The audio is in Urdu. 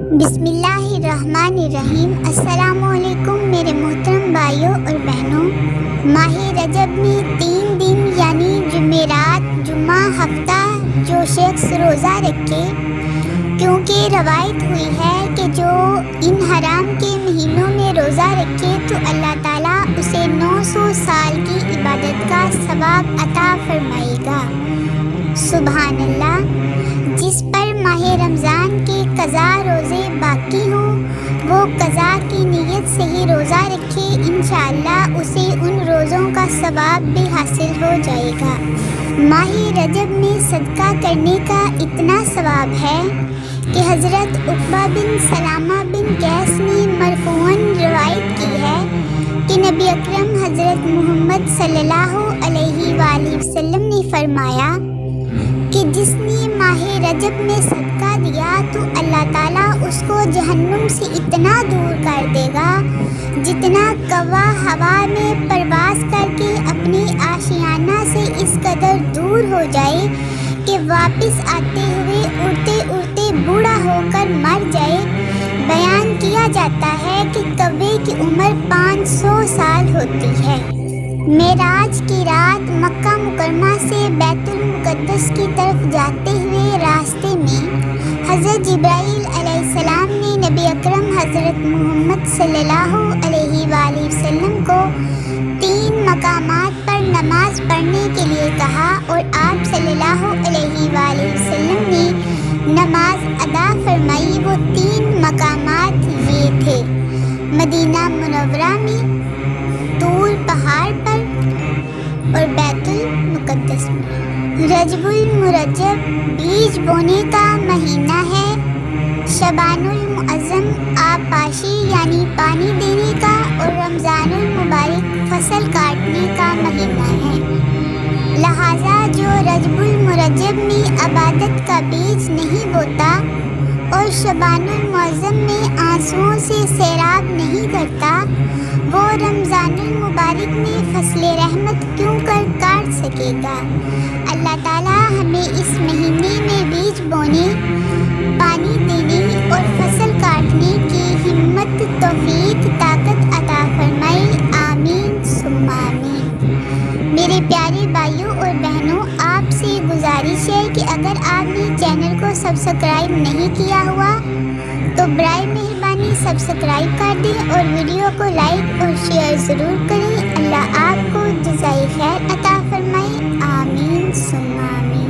بسم اللہ الرحمن الرحیم۔ السلام علیکم میرے محترم بھائیوں اور بہنوں۔ ماہ رجب میں 3 دن یعنی جمعرات، جمعہ، ہفتہ جو شخص روزہ رکھے، کیونکہ روایت ہوئی ہے کہ جو ان حرام کے مہینوں میں روزہ رکھے تو اللہ تعالیٰ اسے 900 سال کی عبادت کا ثواب عطا فرمائے گا۔ سبحان اللہ۔ جس پر ماہ رمضان کے قضا روزے باقی ہوں وہ قضا کی نیت سے ہی روزہ رکھے، انشاءاللہ اسے ان روزوں کا ثواب بھی حاصل ہو جائے گا۔ ماہ رجب میں صدقہ کرنے کا اتنا ثواب ہے کہ حضرت عقبہ بن سلامہ بن قیس نے مرفوعاً روایت کی ہے کہ نبی اکرم حضرت محمد صلی اللہ علیہ وآلہ وسلم نے فرمایا کہ جس نے ماہ رجب میں صدقہ دیا تو اللہ تعالیٰ اس کو جہنم سے اتنا دور کر دے گا جتنا کوا ہوا میں پرواز کر کے اپنے آشیانہ سے اس قدر دور ہو جائے کہ واپس آتے ہوئے اڑتے اڑتے بوڑھا ہو کر مر جائے۔ بیان کیا جاتا ہے کہ کوے کی عمر 500 سال ہوتی ہے۔ معراج کی رات مکہ مکرمہ سے بیت المقدس کی طرف جاتے ہوئے راستے میں حضرت جبرائیل علیہ السلام نے نبی اکرم حضرت محمد صلی اللہ علیہ وآلہ وسلم کو 3 مقامات پر نماز پڑھنے کے لیے کہا اور آپ صلی اللہ علیہ وآلہ وسلم نے نماز ادا فرمائی۔ وہ 3 مقامات یہ تھے: مدینہ منورہ میں، طور پہاڑ پر اور بیت المقدس میں۔ رجب المرجب بیج بونے کا مہینہ ہے۔ شعبان المعظم آبپاشی یعنی پانی دینے کا اور رمضان المبارک فصل کاٹنے کا مہینہ ہے۔ لہٰذا جو رجب المرجب میں عبادت کا بیج نہیں بوتا اور شعبان المعظم میں آنسوؤں سے سیراب نہیں کرتا وہ رمضان المبارک میں فصل رحمت کیوں کر کاٹ سکے گا؟ اللہ تعالیٰ ہمیں اس مہینے میں بیج بونے، پانی دینے اور فصل کاٹنے کی ہمت، توفیق، طاقت عطا فرمائے، آمین ثم آمین۔ میرے پیارے بھائیوں اور بہنوں، آپ سے گزارش ہے کہ اگر آپ نے چینل کو سبسکرائب نہیں کیا ہوا تو برائے مہربانی سبسکرائب کر دیں اور ویڈیو کو لائک اور شیئر ضرور کریں۔ اللہ آپ کو جزائے خیر عطا فرمائے، آمین ثم آمین۔